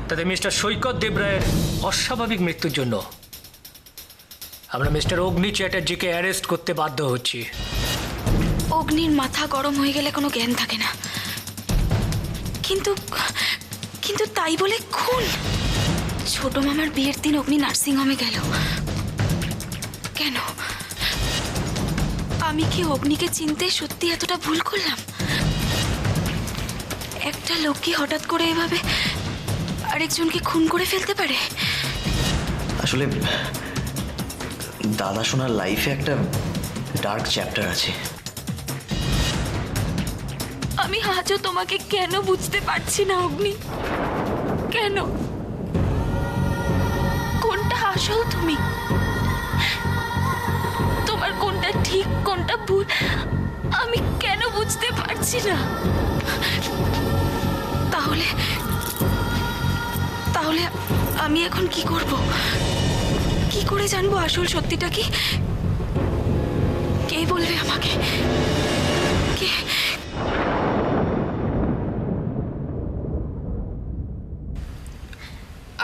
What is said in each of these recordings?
তাতে মিস্টার সৈকত দেবরায়ের অস্বাভাবিক মৃত্যুর জন্য আমরা মিস্টার অগ্নি চ্যাটার্জিকে অ্যারেস্ট করতে বাধ্য হচ্ছি। অগ্নির মাথা গরম হয়ে গেলে কোনো জ্ঞান থাকে না, কিন্তু কিন্তু তাই বলে খুন? ছোট মামার বিয়ের দিন অগ্নি নার্সিংহোমে গেল কেন? আমি কি অগ্নিকে চিনতে সত্যি এতটা ভুল করলাম? একটা লোক কি হঠাৎ করে এভাবে আরেকজনকে খুন করে ফেলতে পারে? আসলে দাদা শোনার লাইফে একটা ডার্ক চ্যাপ্টার আছে। আমি আজও তোমাকে কেন বুঝতে পারছি না অগ্নি? কেন? কোনটা আসল তুমি? তোমার কোনটা ঠিক কোনটা ভুল আমি কেন বুঝতে পারছি না? তাহলে তাহলে আমি এখন কি করব? কি করে জানবো আসল সত্যিটা কি? কে বলবে আমাকে? কে?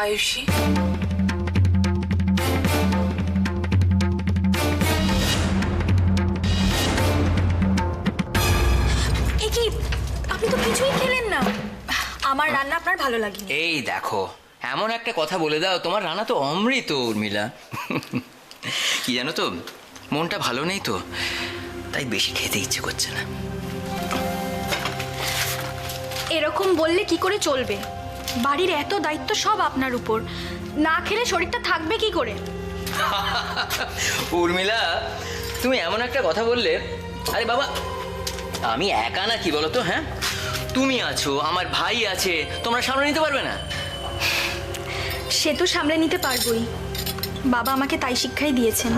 আয়ুষী, কি আপনি তো কিছুই খেলেন না। আমার রান্না আপনার ভালো লাগেনি। এই দেখো, এমন একটা কথা বলে দাও, তোমার রান্না তো অমৃত উর্মিলা। কি জানো তো, মনটা ভালো নেই তো, তাই বেশি খেতে ইচ্ছে করছে না। এরকম বললে কি করে চলবে? বাড়ির এত দায়িত্ব সব আপনার উপর, না খেলে শরীরটা থাকবে কি করে? উর্মিলা, তুমি এমন একটা কথা বললে। আরে বাবা, আমি একা না কি বলো তো? হ্যাঁ, তুমি আছো, আমার ভাই আছে, তোমরা সামনে নিতে পারবে না? সে তো সামলে নিতে পারবই, বাবা আমাকে তাই শিক্ষাই দিয়েছেন।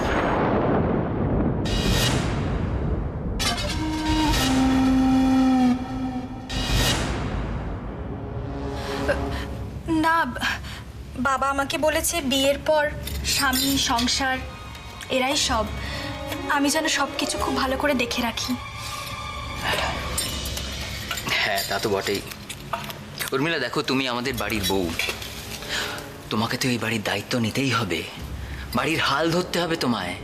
না, বাবা আমাকে বলেছে বিয়ের পর স্বামী সংসার এরাই সব। আমি যেন সব কিছু খুব ভালো করে দেখে রাখি। হ্যাঁ, তা তো বটেই। উর্মিলা দেখো, তুমি আমাদের বাড়ির বউ, তোমাকে তো এই বাড়ির দায়িত্ব নিতেই হবে, বাড়ির হাল ধরতে হবে তোমায়।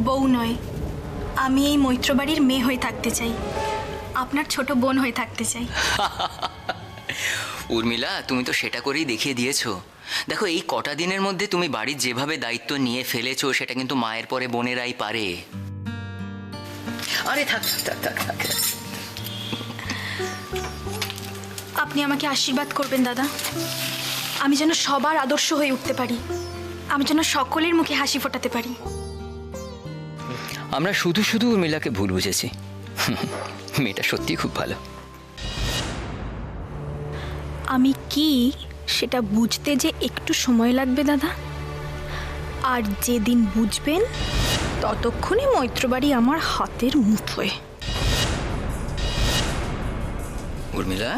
বউ নয়, আমি এই মৈত্র বাড়ির মেয়ে হয়ে থাকতে চাই, আপনার ছোট বোন হয়ে থাকতে চাই। উর্মিলা, তুমি তো সেটা করেই দেখিয়ে দিয়েছো। দেখো, এই কটা দিনের মধ্যে তুমি বাড়ির যেভাবে দায়িত্ব নিয়ে ফেলেছো, সেটা কিন্তু মায়ের পরে বোনেরাই পারে। আরে থাক থাক থাক থাক। আপনি আমাকে আশীর্বাদ করবেন দাদা, আমি যেন সবার আদর্শ হয়ে উঠতে পারি, আমি যেন সকলের মুখে হাসি ফোটাতে পারি। আমরা শুধু শুধু উর্মিলাকে ভুল বুঝেছি। মেয়েটা সত্যি খুব ভালো। আমি কি সেটা বুঝতে যে একটু সময় লাগবে দাদা, আর যেদিন বুঝবেন ততক্ষণে মৈত্রবাড়ি আমার হাতের মুঠোয়। উর্মিলা,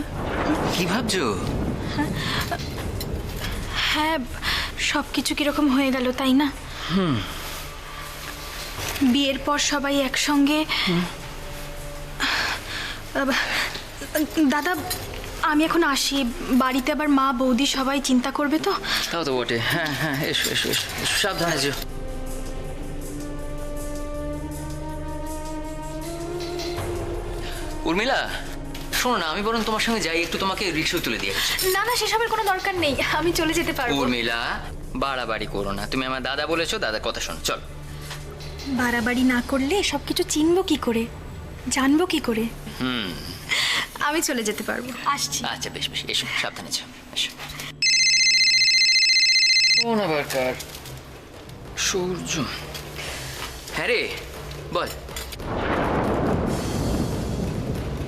কি ভাবছো? হ্যাঁ, সব কিছু কিরকম হয়ে গেল তাই না? বিয়ের পর সবাই একসঙ্গে। দাদা, আমি এখন আসি, বাড়িতে আবার মা বৌদি সবাই চিন্তা করবে তো। তাও তো বটে। হ্যাঁ হ্যাঁ, এসো এসো এসো, সাবধানে যেও। উর্মিলা, শোনো না, আমি বরং তোমার সঙ্গে যাই, একটু তোমাকে রিক্সায় তুলে দিয়ে আসি। না না, সেসবের কোনো দরকার নেই, আমি চলে যেতে পারবো। উর্মিলা, বাড়াবাড়ি করো না, তুমি আমার দাদা বলেছো, দাদার কথা শোনো, চল। বাড়াবাড়ি না করলে সবকিছু চিনবো কি করে, জানবো কি করে? আমি চলে যেতে পারবো, আসছি। আচ্ছা বেশ বেশ, এসো, সাবধানে যাও, এসো। কোন আবার কার? সূর্য। হ্যাঁ রে, বল।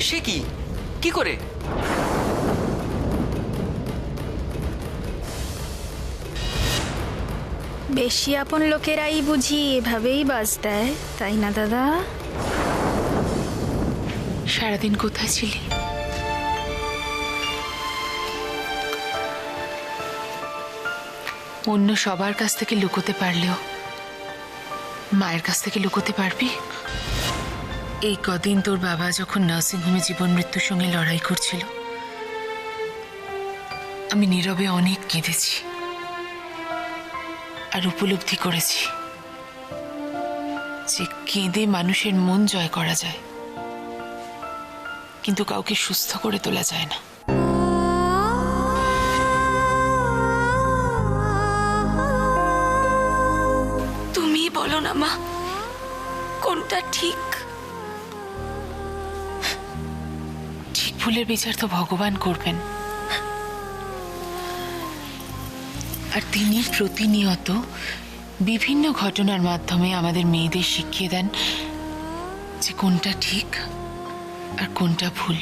সে কি? কি করে? বেশি আপন লোকেরাই বুঝি এভাবেই বাজ দেয়, তাই না দাদা? সারাদিন কোথায় ছিলি? অন্য সবার কাছ থেকে লুকোতে পারলেও মায়ের কাছ থেকে লুকোতে পারবি? এই কদিন তোর বাবা যখন নার্সিংহোমে জীবন মৃত্যুর সঙ্গে লড়াই করছিল, আমি নীরবে অনেক কেঁদেছি আর উপলব্ধি করেছি যে কেঁদে মানুষের মন জয় করা যায়, কিন্তু কাউকে সুস্থ করে তোলা যায় না। তুমি বলো না মা, কোনটা ঠিক? ঠিক ভুলের বিচার তো ভগবান করবেন, আর তিনি প্রতিনিয়ত বিভিন্ন ঘটনার মাধ্যমে আমাদের মেয়েদের শিখিয়ে দেন যে কোনটা ঠিক আর কোনটা ভুল।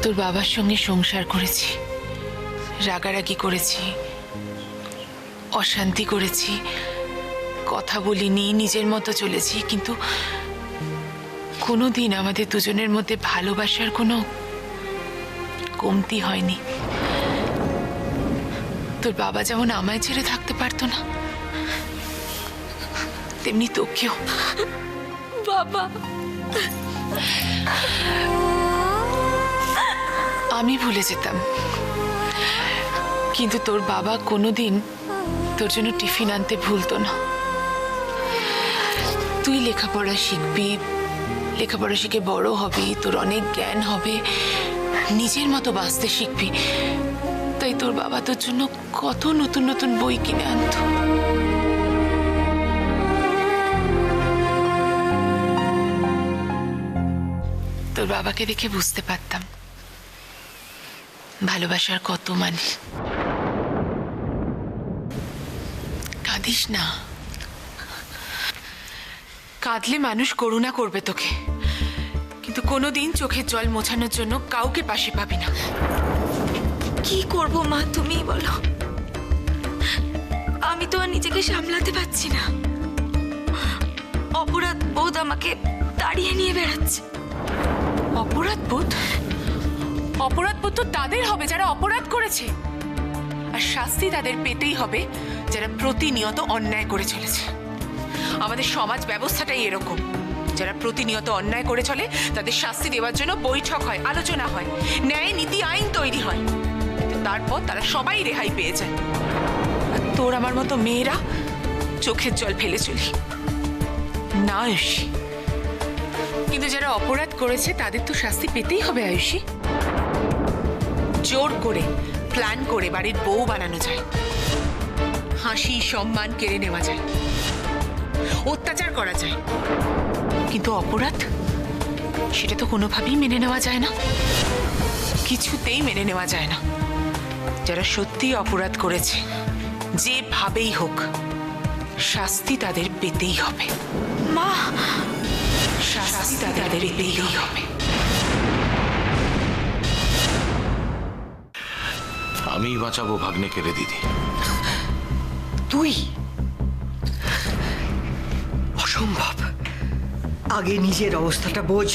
তোর বাবার সঙ্গে সংসার করেছি, রাগারাগি করেছি, অশান্তি করেছি, কথা বলিনি, নিজের মতো চলেছি, কিন্তু কোনোদিন আমাদের দুজনের মধ্যে ভালোবাসার কোনো কমতি হয়নি। তোর বাবা যেমন আমায় ছেড়ে থাকতে পারতো না, তেমনি তোকেও। বাবা, আমি ভুলে যেতাম, কিন্তু তোর বাবা কোনোদিন তোর জন্য টিফিন আনতে ভুলতো না। তুই লেখাপড়া শিখবি, লেখাপড়া শিখে বড় হবি, তোর অনেক জ্ঞান হবে, নিজের মতো বাঁচতে শিখবি, তাই তোর বাবা তোর জন্য কত নতুন নতুন বই কিনে আনতো। তোর বাবাকে দেখে বুঝতে পারতাম ভালোবাসার কত মানে। কাঁদিস না, কাঁদলে মানুষ করুণা করবে তোকে, কিন্তু কোনোদিন চোখের জল মোছানোর জন্য কাউকে পাশে পাবি না। কি করব মা, তুমি বলো। আমি তো আর নিজেকে সামলাতে পারছি না। অপরাধ বোধ আমাকে তাড়িয়ে নিয়ে বেড়াচ্ছে। অপরাধ বোধ? অপরাধ বোধ তো তাদের হবে যারা অপরাধ করেছে, আর শাস্তি তাদের পেতেই হবে যারা প্রতিনিয়ত অন্যায় করে চলেছে। আমাদের সমাজ ব্যবস্থাটাই এরকম, যারা প্রতিনিয়ত অন্যায় করে চলে তাদের শাস্তি দেওয়ার জন্য বৈঠক হয়, আলোচনা হয়, ন্যায় নীতি আইন তৈরি হয়, কিন্তু তারপর তারা সবাই রেহাই পেয়ে যায়। আর তোর আমার মতো মেয়েরা চোখের জল ফেলে চলি না আয়ুষী। কিন্তু যারা অপরাধ করেছে তাদের তো শাস্তি পেতেই হবে আয়ুষী। জোর করে প্ল্যান করে বাড়ির বউ বানানো যায়, হাসি সম্মান কেড়ে নেওয়া যায়, অত্যাচার করা যায়, কিন্তু অপরাধ সেটা তো কোনোভাবেই মেনে নেওয়া যায় না, কিছুতেই মেনে নেওয়া যায় না। যারা সত্যিই অপরাধ করেছে যেভাবেই হোক শাস্তি তাদের পেতেই হবে। মা, শাস্তি তাদের পেতেই হবে। আমিই বাঁচাবো ভাগ্নেকে রে দিদি। তুই? অসম্ভব। আগে নিজের অবস্থাটা বোঝ।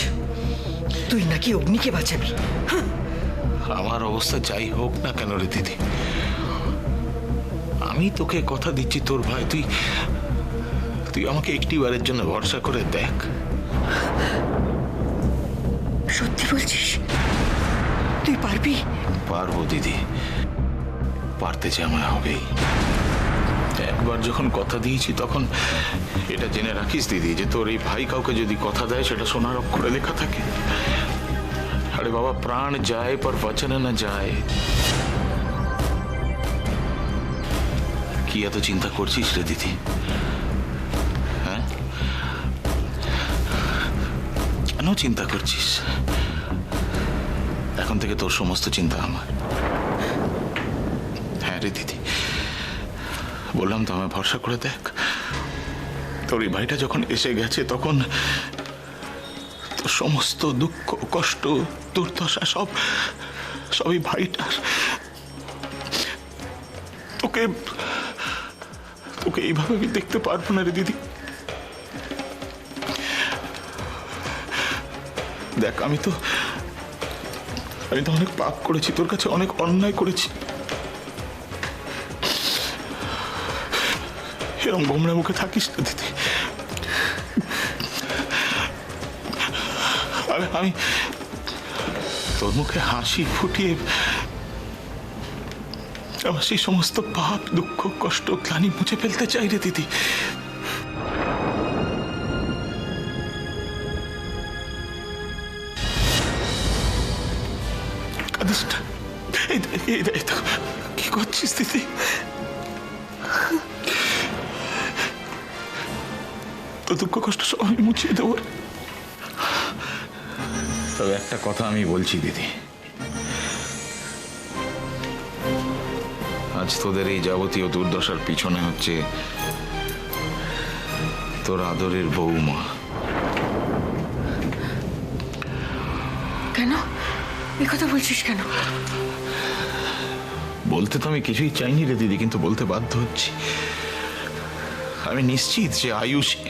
তুই নাকি অগ্নিকে বাঁচাবি? আমার অবস্থা যাই হোক না কেন রে দিদি, আমি তোকে কথা দিচ্ছি তোর ভাই, তুই আমাকে একটিবারের জন্য ভরসা করে দেখ। সত্যি বলছিস? তুই পারবি? পারবো দিদি, পারতে যে আমায় হবেই। একবার যখন কথা দিয়েছি তখন এটা জেনে রাখিস দিদি যে তোর এই ভাই কাউকে যদি কথা দেয় সেটা সোনার অক্ষরে লেখা থাকে। আরে বাবা, প্রাণ যায় পর বচন না যায়। কি এত চিন্তা করছিস রে দিদি? হ্যাঁ, কেন চিন্তা করছিস? এখন থেকে তোর সমস্ত চিন্তা আমার। হ্যাঁ রে দিদি, বললাম তো আমায় ভরসা করে দেখ। তোর এই ভাইটা যখন এসে গেছে তখন তোর সমস্ত দুঃখ কষ্ট দুর্দশা সবই ভাইটার। তোকে এইভাবে আমি দেখতে পারবো না রে দিদি। দেখ, আমি তো অনেক পাপ করেছি, তোর কাছে অনেক অন্যায় করেছি। এরকম গোমরা মুখে থাকিস না দিদি। তোর মুখে হাসি ফুটিয়ে আমার সেই সমস্ত পাপ, দুঃখ, কষ্ট, গ্লানি মুছে ফেলতে চাই রে দিদি। কাঁদিস না। এই দেখো কি করছিস দিদি? তো দুঃখ কষ্ট সব আমি মুছিয়ে দেবো। তবে একটা কথা আমি বলছি দিদি, আজ তোদের এই যাবতীয় দুর্দশার পিছনে হচ্ছে তোর আদরের বৌমা। কেন এ কথা বলছিস কেন? বলতে তো আমি কিছুই চাইনি রে দিদি, কিন্তু বলতে বাধ্য হচ্ছি। আমি নিশ্চিত যে আয়ুষী,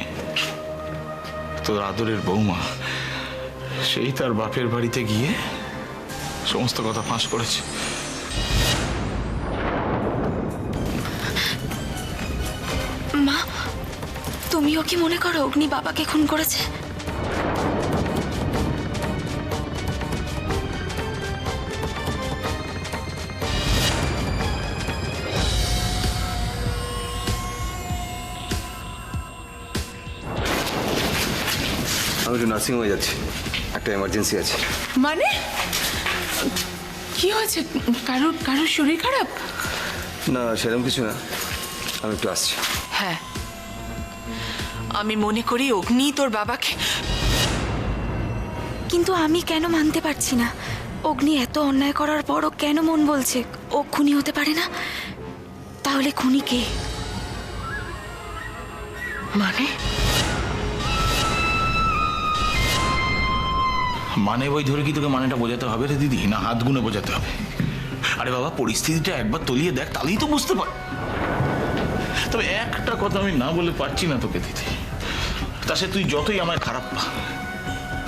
তোর আদরের বৌমা, সেই তার বাপের বাড়িতে গিয়ে সমস্ত কথা ফাঁস করেছে। মা, তুমিও কি মনে করো অগ্নি বাবাকে খুন করেছে? আমি একটু নার্সিংহোমে যাচ্ছি, একটা এমার্জেন্সি আছে। মানে কি হয়েছে? কারোর শরীর খারাপ? না সেরকম কিছু না, আমি একটু আসছি। হ্যাঁ, আমি মনে করি অগ্নি তোর বাবাকে। কিন্তু আমি কেন মানতে পারছি না, অগ্নি এত অন্যায় করার পরও কেন মন বলছে ও খুনি হতে পারে না? তাহলে খুনি কে? মানে বই ধরে কি তোকে মানেটা বোঝাতে হবে রে দিদি, না হাত গুনে বোঝাতে হবে? আরে বাবা, পরিস্থিতিটা একবার তলিয়ে দেখ, তাহলেই তো বুঝতে পার। তবে একটা কথা আমি না বলে পারছি না তোকে দিদি, তা সে তুই যতই আমায় খারাপ পা।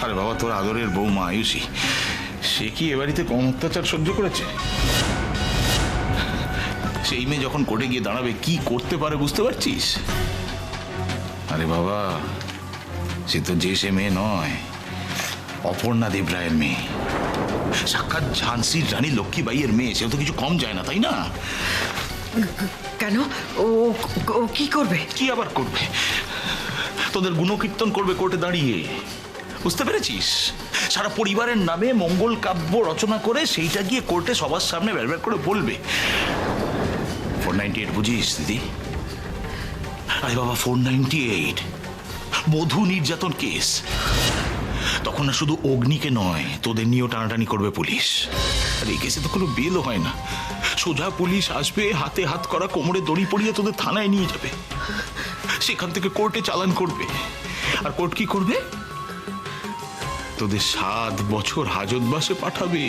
আরে বাবা, তোর আদরের বৌমা আয়ুষী, সে কি এ বাড়িতে কম অত্যাচার সহ্য করেছে? সেই মেয়ে যখন কোর্টে গিয়ে দাঁড়াবে কি করতে পারে বুঝতে পারছিস? আরে বাবা, সে তো যে সে মেয়ে নয়, অপর্ণা দেব রায়ের মেয়ে, সাক্ষাৎ ঝান্সির রানী লক্ষ্মীবাইয়ের মেয়ে। সেও তো কিছু কম যায় না, তাই না? কেন ও ও কি করবে? কি আবার করবে? তোদের গুণকীর্তন করবে কোর্টে দাঁড়িয়ে, বুঝতে পেরেছিস? সারা পরিবারের নামে মঙ্গল কাব্য রচনা করে সেইটা গিয়ে কোর্টে সবার সামনে বের করে বলবে। 498 বুঝিস দিদি? আরে বাবা, 498 বধূ নির্যাতন কেস। তখন না শুধু অগ্নিকে নয়, তোদের নিয়েও টানাটানি করবে পুলিশ। আর এই কেসে তো কোনো বেলও হয় না, সোজা পুলিশ আসবে, হাতে হাত করা, কোমরে দড়ি পরিয়ে তোদের থানায় নিয়ে যাবে, সেখান থেকে কোর্টে চালান করবে। আর কোর্ট কি করবে? তোদের 7 বছর হাজতবাসে পাঠাবে।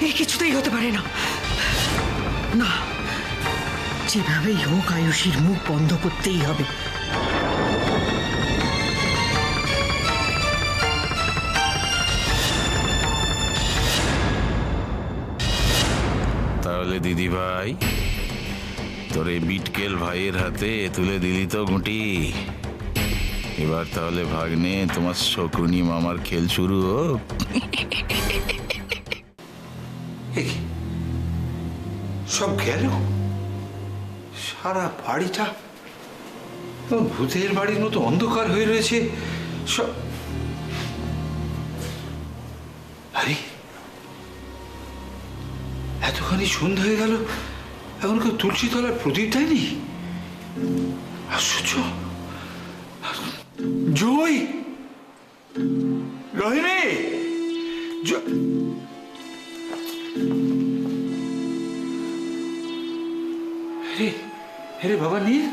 এই কিছুতেই হতে পারে না। না, যেভাবেই হোক আয়ুষীর মুখ বন্ধ করতেই হবে। তাহলে দিদি ভাই, তোর এই বিটকেল ভাইয়ের হাতে তুলে দিলি তো গুটি। এবার তাহলে ভাগ্নে, তোমার শকুনি মামার খেল শুরু হোক। সব গেল, সারা বাড়িটা ভূতের বাড়ির মতো অন্ধকার হয়ে রয়েছে। সব আরে, এতখানি সন্ধ্যা হয়ে গেল, এখন কেউ তুলসী তলার প্রদীপ দেয়নি? আশ্চর্য। জয়, রহিনী, হ্যাঁ রে বাবা নীল,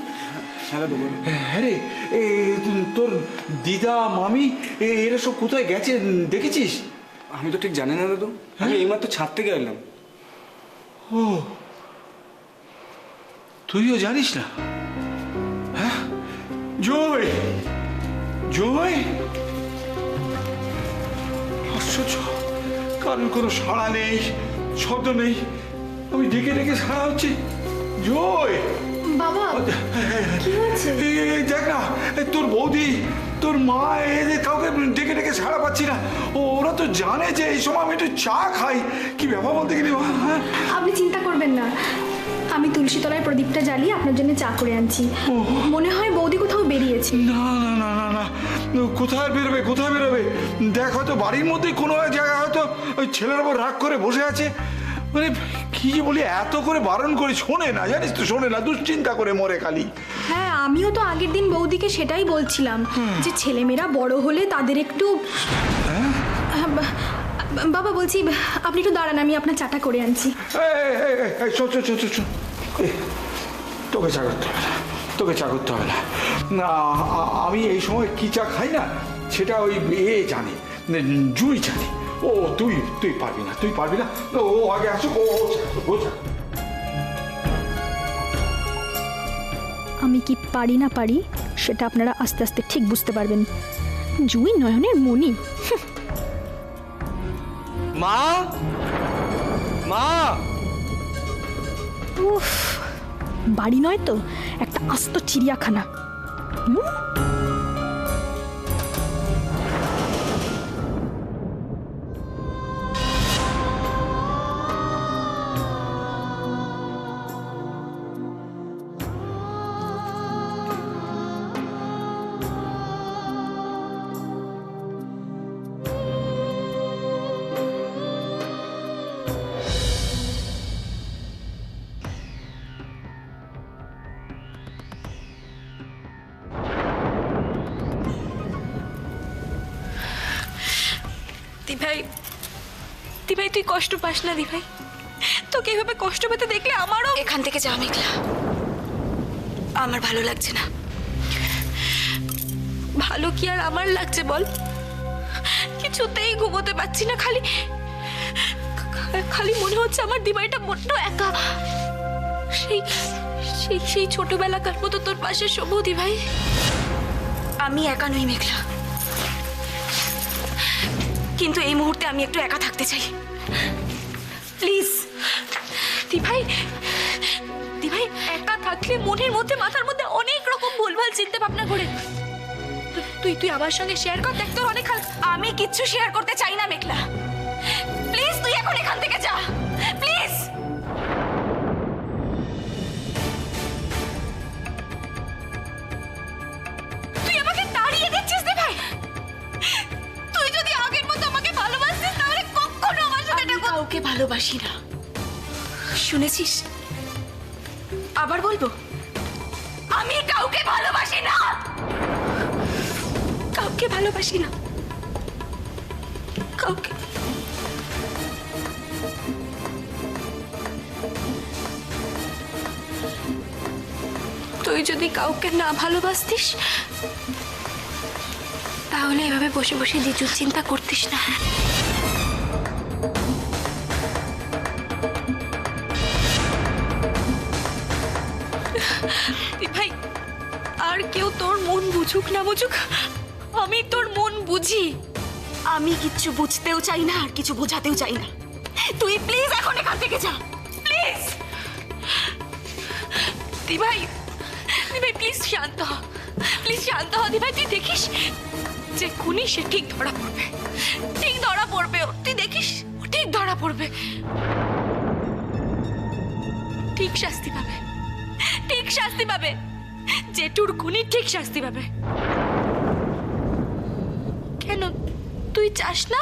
হ্যাঁ রে, তোর দিদা মামি এরা সব কোথায় গেছে দেখেছিস? আমি তো ঠিক জানি না দাদু, আমি এইমাত্র ছাদ থেকে এলাম। ও, তুইও জানিস না? হ্যাঁ জয়, জয়, আশ্চর্য, কারোর কোনো সাড়া নেই, শব্দ নেই। আমি ডেকে ডেকে সাড়া হচ্ছে। জয় বাবা, কি হয়েছে? দেখ না, তোর বৌদি তোর মা এদের কাউকে ডেকে ডেকে ছাড়া পাচ্ছি না। ওরা তো জানে যে এই সময় আমি একটু চা খাই। কি ব্যাপার বলতে গেলি? হ্যাঁ, আপনি চিন্তা করবেন না, আমি তুলসী তলায় প্রদীপটা জ্বালিয়ে আপনার জন্য চা করে আনছি। মনে হয় বৌদি কোথাও বেরিয়েছে। না না না না না, কোথায় বেরোবে, কোথায় বেরোবে? দেখ, হয়তো বাড়ির মধ্যেই কোনো এক জায়গায় হয়তো ওই ছেলের ওপর রাগ করে বসে আছে। মানে কি যে বলি, এত করে বারণ করি শোনে না, জানিস তো, শোনে না, দুশ্চিন্তা করে মরে খালি। হ্যাঁ, আমিও তো আগের দিন বৌদিকে সেটাই বলছিলাম যে ছেলেমেয়েরা বড় হলে তাদের একটু বাবা বলছি আপনি একটু দাঁড়ান, আমি আপনার চাটা করে আনছি। শোন শোন শোন শোন, তোকে চা করতে হবে না, তোকে চা করতে হবে না। না, আমি এই সময় কি চা খাই না সেটা ওই জানে, জুই জানে। ও তুই তুই পারবি না, তুই পারবি না। ও আগে আসুক, ও চা। আমি কি পারি না পারি সেটা আপনারা আস্তে আস্তে ঠিক বুঝতে পারবেন। জুই নয়নের মনি। মা, মা, উফ, বাড়ি নয় তো, একটা আস্ত চিড়িয়াখানা। দিভাই, দিভাই তুই কষ্ট পাস না দিভাই। তোকে এভাবে কষ্ট পেতে দেখলে আমারও এখান থেকে যা মেঘলা, আমার ভালো লাগছে না। ভালো কি আর আমার লাগছে বল? কিছুতেই ঘুমোতে পারছি না, খালি খালি মনে হচ্ছে আমার দিভাইটা বড্ড একা। সেই সেই সেই ছোটবেলাকার মতো তোর পাশে শোবো দিভাই। আমি একা নই মেঘলা, কিন্তু এই মুহূর্তে আমি একটু একা থাকতে চাই। প্লিজ দিভাই, দিভাই একা থাকলে মনের মধ্যে মাথার মধ্যে অনেক রকম ভুলভাল চিন্তা ভাবনা করে। তুই তুই আমার সঙ্গে শেয়ার কর, দেখ তোর অনেক। আমি কিচ্ছু শেয়ার করতে চাই না মেঘলা, প্লিজ তুই এখন এখান থেকে যা, প্লিজ। তুই আমাকে তাড়িয়ে দিচ্ছিস দিভাই। তুই যদি আগের মতো আমাকে ভালোবাসতিস তাহলে কখনো আমার সাথে কাউকে ভালোবাসি না, শুনেছিস? আবার বলবো, আমি কাউকে ভালোবাসি না, কাউকে ভালোবাসি না, কাউকে। তুই যদি কাউকে না ভালোবাসতিস তাহলে এভাবে বসে বসে দ্বিতীয় চিন্তা করতিস না। ভাই, আর কেউ তোর মন বুঝুক না বুঝুক, আমি তোর মন বুঝি। আমি কিচ্ছু বুঝতেও চাই না আর কিছু বোঝাতেও চাই না। তুই প্লিজ এখন এখান থেকে যা, প্লিজ। দিভাই, দিভাই প্লিজ শান্ত হ, প্লিজ শান্ত হ দিভাই। তুই দেখিস যে খুনি সে ঠিক ধরা পড়বে, ঠিক ধরা পড়বে। তুই দেখিস ও ঠিক ধরা পড়বে, ঠিক শাস্তি পাবে, ঠিক শাস্তি পাবে। জেঠুর খুনি ঠিক শাস্তি পাবে। কেন তুই চাস না?